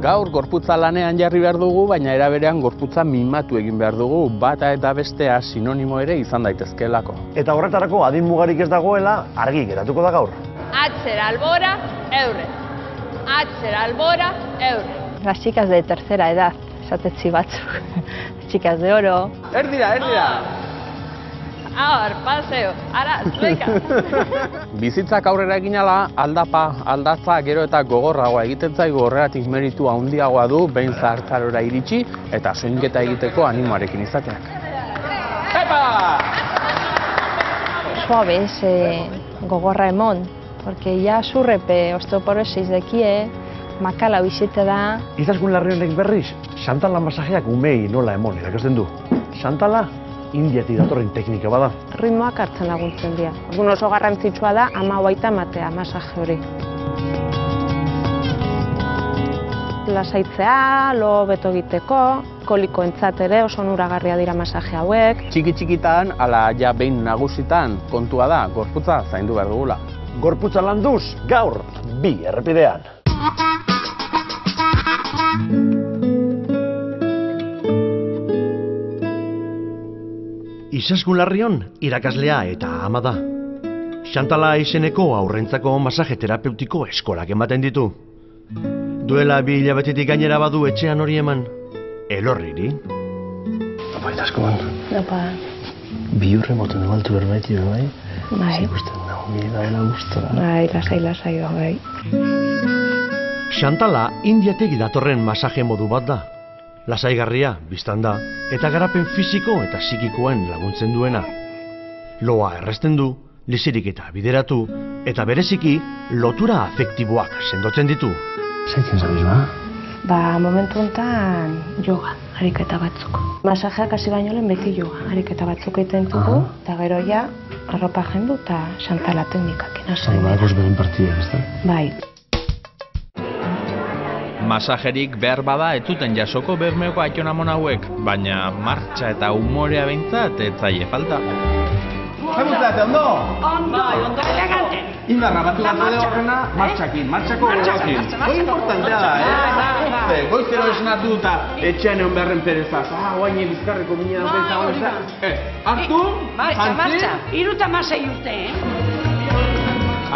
Gaur gorputza lanean jarri behar dugu, baina era berean gorputza mimatu egin behar dugu, bata eta bestea sinonimo ere izan daitezkeelako. Eta horretarako adin mugarik ez dagoela argi geratuko da gaur. Atzera albora, eure. Atzera albora, eure. Las chicas de tercera edad, esatetzi batzuk. Chicas de oro. Erdira, erdira! Ahora, paseo, ara, zueka. Bizitzak aurrera egin ala, aldatza gero eta gogorragoa egiten zaigu, horregatik meritu handiagoa du behin zahartzarora iritsi eta soinketa egiteko animoarekin izateak. Epa! Suave, gogorra emon, porque ya surrepe osteoporosis dekie, makala bizite da. Izaskun Larrionek berriz, Xantala masajeak umei nola emon irakasten du. Xantala Indiatik datorren teknika bada. Ritmoak hartzen laguntzen dira. Orduan oso garrantzitsua da ama baita ematea masaje hori. Lasaitzea, lo beto egiteko, kolikoentzat ere oso onuragarria dira masaje hauek. Txiki-txikitan, ala ja behin nagusitan kontua da, gorputza zaindu behar dugula. Gorputza landuz, gaur, bi errepidean. Izaskun Larrion irakaslea eta ama da. Xantala izeneko aurrentzako masaje terapeutiko eskolak ematen ditu. Duela 2 hilabetetik gainera badu etxean hori eman. Elorriri. Apa, Izaskun. Apa. Biurre moten dualtu berbaiti, bai? Bai. Zikusten dago, nire daela gustora. Bai, lasai, bai. Xantala Indiatik datorren masaje modu bat da. Lasaigarria, biztan da, eta garapen fisiko eta psikikoen laguntzen duena. Loa erresten du, lizirik eta bideratu, eta bereziki lotura afektiboak sendotzen ditu. Zaitzen zabiz, ba? Ba, momentu honetan yoga, ariketa batzuk. Masajeak hasi baino lehen beti yoga, ariketa batzuk egiten dugu, eta gero ja, arropa jendu eta Xantala teknikak inazten. Ba, beren partidak, ez da? Bai. Masajerik behar bada ez zuten jasoko Bermeoko aitonamon hauek, baina martxa eta umorea behintzat ez zaie falta. Zer guztate, ondo? Ondo, elegante. Indarra batu gatu horrena, martxakin, martxako gogoakin. Hoi importantea da, goizero esnatu eta etxean egon beharren perezaz. Guain bizkarreko minean bezala honetza. Hartu, Martxa, 36 urte,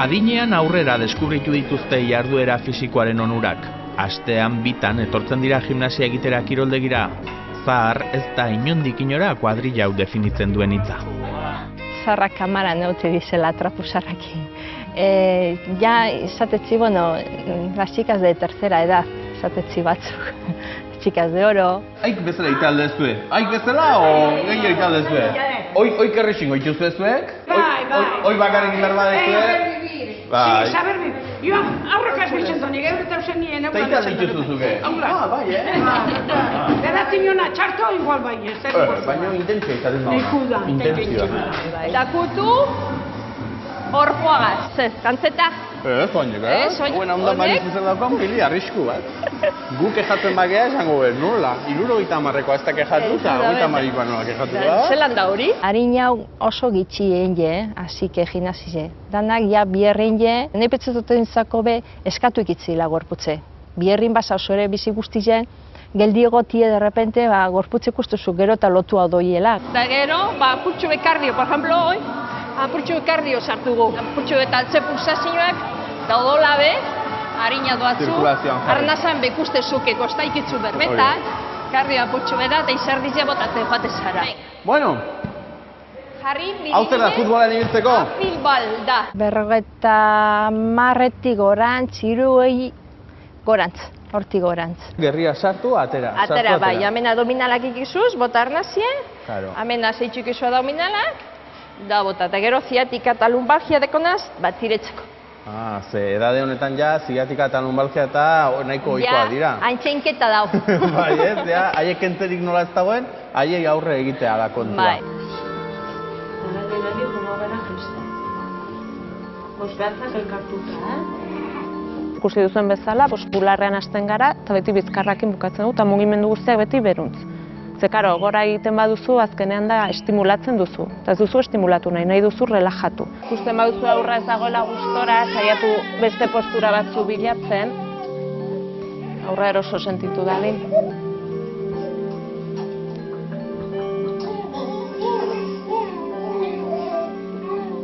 Adinean aurrera deskubritu dituzte jarduera fisikoaren onurak. Astean bitan etortzen dira gimnasia egitera kiroldegira. Zahar ez da inondik inora kuadrilla hau definitzen duen hitza. Zarra kamara neutri dizela trapuzarrakin. Ja, esatetzi, bueno, las chicas de tercera edad, esatetzi batzuk. Chicas de oro. Haik bezala italde zue? Haik bezala o gehiago italde zue? Hoi kerrexingo ituzue zuek? Hoi bakarrik berbadezue? Sí, saber vivir. Yo aurrekaz bizitzen nik eureta usen nien. Eta italde ituzuzuke? Bai, Beratziona txarto igual bai, ez. Baina intentzio izaten da. Nikuda. Intentzioa. Dakutu, orpoagaz. Zez, kantzeta. Soinik, Buena ondan bali zuzen dagoan pili arrisku bat. Gu kejatzen bagea esango behar, nola? 70ko ez da kejatu eta 30koa nola kejatu da. Zelan da hori? Harin hau oso gitxi egin, hasike gimnasie. Danak ja bierrin je, nahi petzetoten zako be eskatu ikitzila gorputze. Bierrin basa oso ere bizi guztien, geldi egotie derrepente gorputze ikustuzu gero eta lotu hau doiela. Eta gero, putxu bekardio, por ejemplo, hoi, putxu bekardio sartugu. Putxu eta altze pulsazioak, da odola be, harina doatzu, arnazan bekuste zuke kostaikitzu berbetak, kardioa putxu beda eta izerdizia botatzen joate zara. Bueno, hau zer da futbolan ibiltzeko? Futbol da. 50 gorantz, 60 gorantz, hortik gorantz. Gerria sartu, atera. Atera, bai, hemen abdominalak ikizuz, bota arnazie, hemen azeitxuk izua abdominalak, da bota, eta gero ziatika eta lumbalgia dekonaz, bat tiretzeko. Ze edade honetan ja, ziatika eta lumbalgia eta nahiko ohikoa dira. Ja, haintxeinketa dau. Bai, ez, ja, haiek entzerik nola ez dagoen, haiei aurre egitea da kontua. Bai. Ikusi duzuen bezala, bularrean hasten gara, eta beti bizkarrakin bukatzen du, eta mugimendu guztiak beti beruntz. Ze, karo, gora egiten baduzu, azkenean da estimulatzen duzu. Eta ez duzu estimulatu nahi duzu relajatu. Ikusten baduzu aurra ez dagoela gustora, saiatu beste postura batzu bilatzen. aurra eroso sentitu dalin.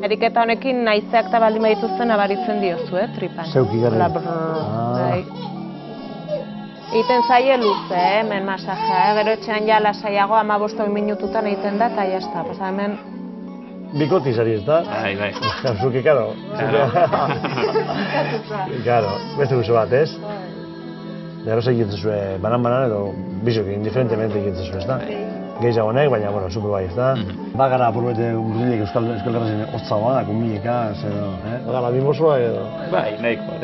Eriketa honekin naizeak eta baldin badituzten abaritzen diozu, tripan. Zeuki gara. Egiten zaie luze, hemen masajea, gero etxean ja lasaiago 15 minututan egiten da, eta jazta, pasa hemen... Bikotiz ari ez da? Bai. Zuki, karo. Karo, beste guzo bat, ez? Gero egiten zuen banan-banan edo bizok, indiferentemente egiten zuen, ez da? Gehiago honek, baina, bueno, super bai, ez da? Bagara apurbete guztiak Euskal Herrazen hotzagoa, kumileka, zero, Bagara, bimosua edo? Bai, nahiko,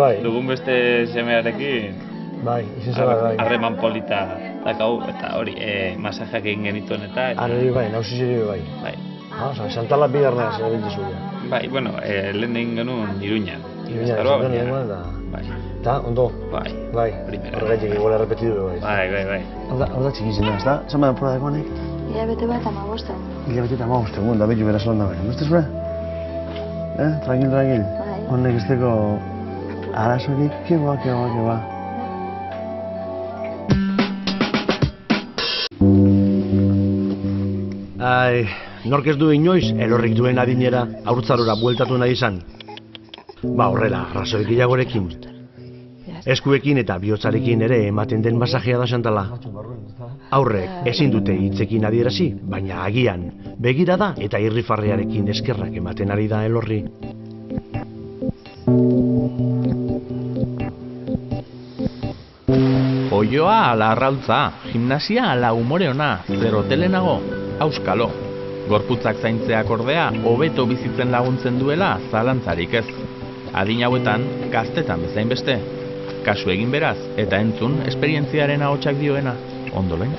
bai. Dugun beste semearekin bai, izin zara, bai. Harreman polita dakau, eta hori, masajeak egin genituen eta... Arreri bai, nausizeri bai. Bai. Osa, Xantala bigarnea zerabiltu zuia. Bai, bueno, lehen egin genuen Iruñan. Iruñan, eta... Bai. Eta, ondo? Bai. Horregatik igual errepetidu bai. Bai. Hau da txikizen da, ez da? Zama da pura dagoanek? Hilabete bat 15. Hilabete eta 15, da behitu beraz lan da bai. Beste zure? Tranquil. Honek ez teko... Arazorik, keba. Ai, nork ez du inoiz elorrik duen adinera haurtzarora bueltatu nahi izan? Ba horrela, arrazoik gehiagorekin. Eskuekin eta bihotzarekin ere ematen den masajea da Xantala. Aurrek ezin dute hitzekin adierazi, baina agian begirada eta irrifarrearekin eskerrak ematen ari da elorri. Oioa ala arrautza, gimnasia ala umore ona, zer hotelenago, auskalo. Gorputzak zaintzeak ordea, hobeto bizitzen laguntzen duela zalantzarik ez. Adin hauetan, gaztetan bezain beste. Kasu egin beraz, eta entzun esperientziaren ahotsak dioena, ondolen.